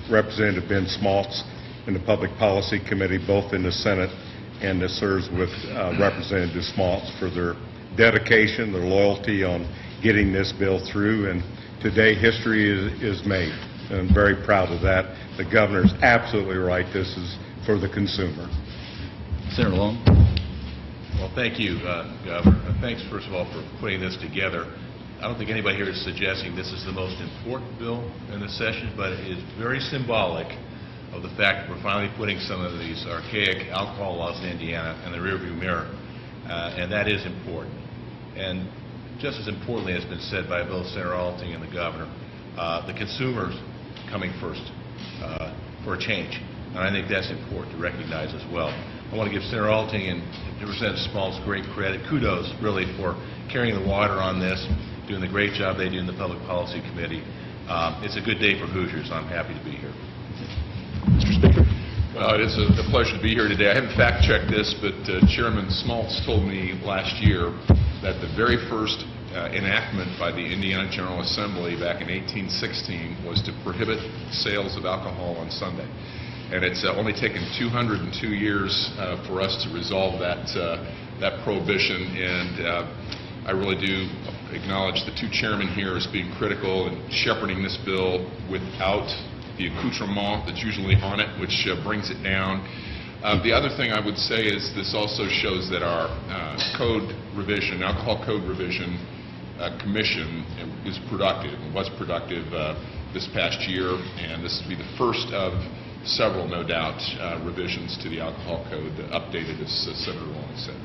Representative Ben Smaltz in the Public Policy Committee, both in the Senate, and that serves with Representative Smaltz for their dedication, their loyalty on getting this bill through. And today history is made. And I'm very proud of that. The governor's absolutely right. This is for the consumer. Senator Long. Well, thank you, Governor. Thanks, first of all, for putting this together. I don't think anybody here is suggesting this is the most important bill in the session, but it is very symbolic of the fact that we're finally putting some of these archaic alcohol laws in Indiana in the rearview mirror, and that is important. And just as importantly, as has been said by both Senator Alting and the Governor, the consumers coming first for a change. And I think that's important to recognize as well. I want to give Senator Alting and Representative Smaltz great credit. Kudos, really, for carrying the water on this, doing the great job they do in the Public Policy Committee. It's a good day for Hoosiers. I'm happy to be here. Mr. Speaker. Well, it is a pleasure to be here today. I haven't fact-checked this, but Chairman Smaltz told me last year that the very first enactment by the Indiana General Assembly back in 1816 was to prohibit sales of alcohol on Sunday. And it's only taken 202 years for us to resolve that prohibition, and I really do acknowledge the two chairmen here as being critical in shepherding this bill without the accoutrement that's usually on it, which brings it down. The other thing I would say is this also shows that our alcohol code revision commission is productive and was productive this past year, and this will be the first of several, no doubt, revisions to the alcohol code updated, as Senator Long said.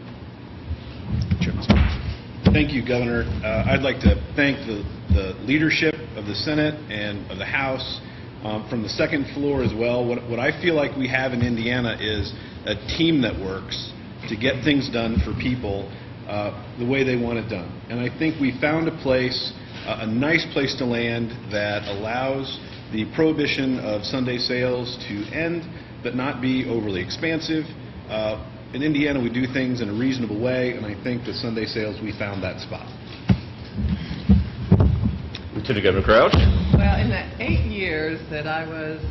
Thank you, Governor. I'd like to thank the leadership of the Senate and of the House from the second floor as well. What I feel like we have in Indiana is a team that works to get things done for people the way they want it done. And I think we found a place, a nice place to land that allows the prohibition of Sunday sales to end, but not be overly expansive. In Indiana, we do things in a reasonable way, and I think the Sunday sales, we found that spot. Lieutenant Governor Crouch. Well, in the 8 years that I was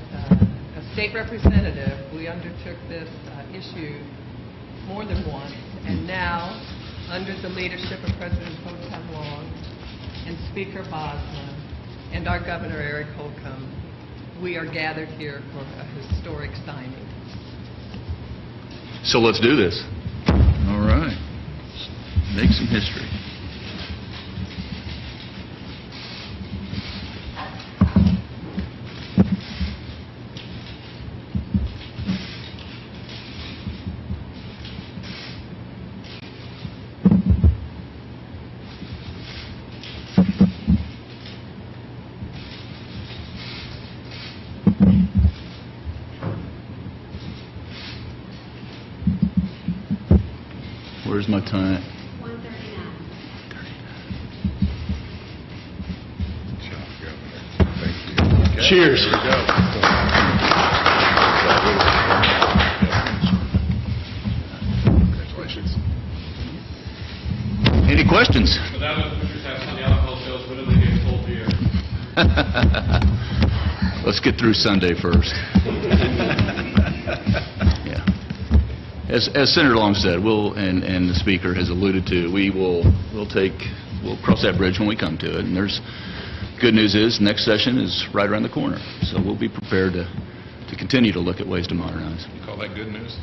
a state representative, we undertook this issue more than once, and now, under the leadership of President Holcomb Long and Speaker Bosman and our Governor Eric Holcomb, we are gathered here for a historic signing. So let's do this. All right. Let's make some history. Where's my time? 1:39. Okay. Cheers. Here we go. Congratulations. Any questions? So now that Hoosiers have Sunday alcohol sales, when do they get sold beer? Let's get through Sunday first. Yeah. As Senator Long said, and the Speaker has alluded to, we'll cross that bridge when we come to it. And there's good news is next session is right around the corner, so we'll be prepared to continue to look at ways to modernize. You call that good news?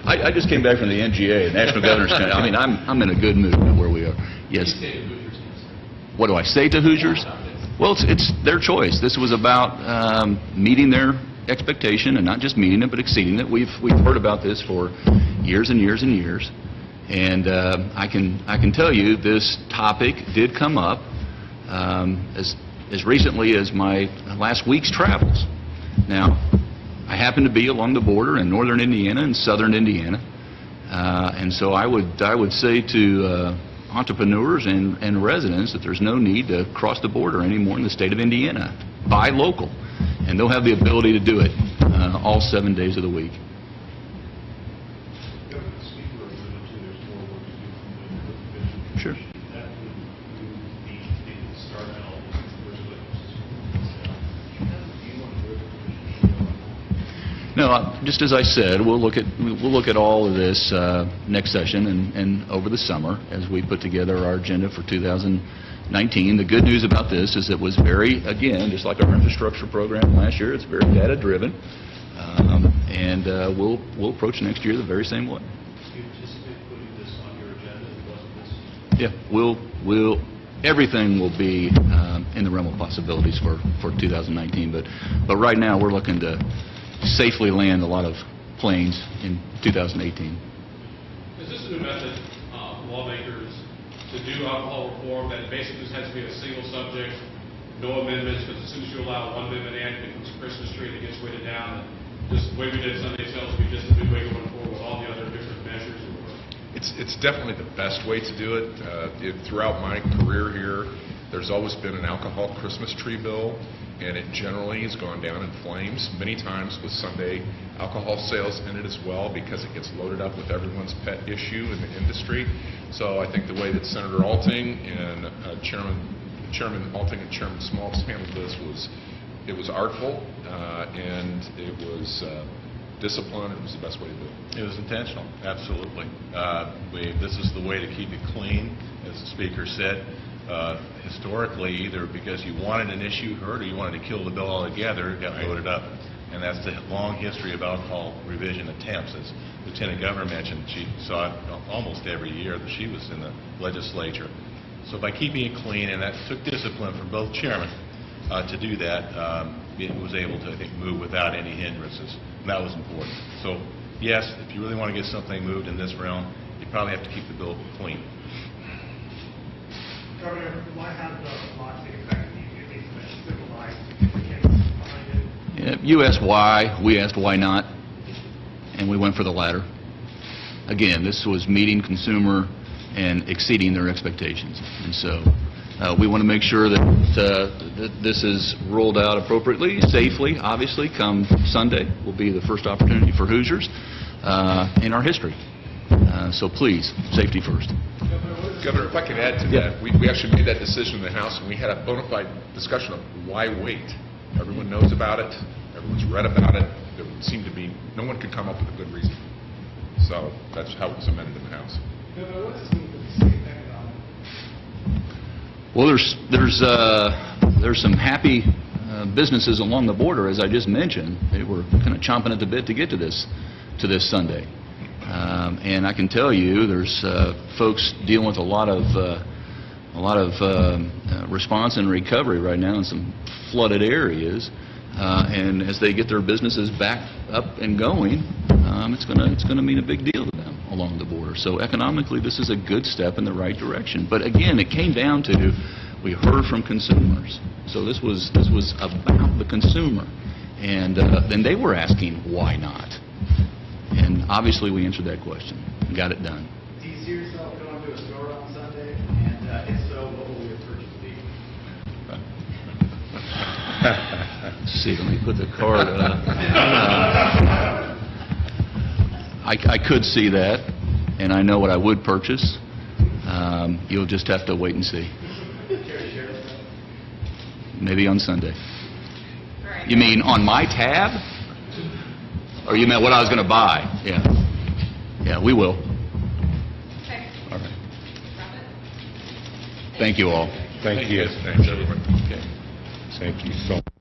I just came back from the NGA, National Governors Council. I mean, I'm in a good mood where we are. Yes. What do I say to Hoosiers? Well, it's their choice. This was about meeting their expectation, and not just meeting it, but exceeding it. We've heard about this for years and years and years, and I can tell you this topic did come up as recently as my last week's travels. Now, I happen to be along the border in northern Indiana and southern Indiana, and so I would say to entrepreneurs and residents that there's no need to cross the border anymore in the state of Indiana. Buy local, and they'll have the ability to do it all 7 days of the week. Sure. No, just as I said, we'll look at all of this next session and over the summer as we put together our agenda for 2019. The good news about this is it was very, again, just like our infrastructure program last year, it's very data-driven, and we'll approach next year the very same way. Do you anticipate putting this on your agenda? Wasn't this? Yeah, everything will be in the realm of possibilities for 2019, but right now we're looking to safely land a lot of planes in 2018. Is this a new method, lawmakers, to do alcohol reform that basically just has to be a single subject, no amendments, because as soon as you allow one amendment in, it becomes a Christmas tree that gets weighted down, and just the way we did Sunday sales will be just a good way going forward with all the other different measures? It's definitely the best way to do it. Throughout my career here, there's always been an alcohol Christmas tree bill, and it generally has gone down in flames. Many times with Sunday alcohol sales in it as well, because it gets loaded up with everyone's pet issue in the industry. So I think the way that Senator Alting and Chairman Alting and Chairman Smalls handled this was artful, and it was discipline. It was the best way to do it. It was intentional, absolutely. This is the way to keep it clean, as the speaker said. Historically, either because you wanted an issue heard or you wanted to kill the bill altogether, it got voted up. And that's the long history of alcohol revision attempts. As Lieutenant Governor mentioned, she saw it almost every year that she was in the legislature. So by keeping it clean, and that took discipline from both chairmen to do that, it was able to, I think, move without any hindrances. And that was important. So, yes, if you really want to get something moved in this realm, you probably have to keep the bill clean. Governor, why have the law take effect immediately for civil rights behind it? Yeah, you asked why, we asked why not, and we went for the latter. Again, this was meeting consumer and exceeding their expectations. And so we want to make sure that this is rolled out appropriately, safely, obviously. Come Sunday will be the first opportunity for Hoosiers in our history. So please, safety first. Governor, if I could add to that, we actually made that decision in the House, and we had a bona fide discussion of why wait. Everyone knows about it. Everyone's read about it. There seemed to be, no one could come up with a good reason. So that's how it was amended in the House. Governor, what does this mean for the state economic? Well, there's some happy businesses along the border, as I just mentioned. They were kind of chomping at the bit to get to this Sunday. And I can tell you, there's folks dealing with a lot of response and recovery right now in some flooded areas. And as they get their businesses back up and going, it's going to mean a big deal to them along the border. So economically, this is a good step in the right direction. But again, it came down to we heard from consumers. So this was about the consumer, and then they were asking why not. And obviously, we answered that question and got it done. Do you see yourself going to a store on Sunday? And if so, what will your purchase be? Let's see, let me put the card up. I could see that, and I know what I would purchase. You'll just have to wait and see. Maybe on Sunday. You mean on my tab? Or you meant what I was going to buy? Yeah. Yeah, we will. Okay. All right. Thank you all. Thank you. Thanks, everyone. Okay. Thank you so much.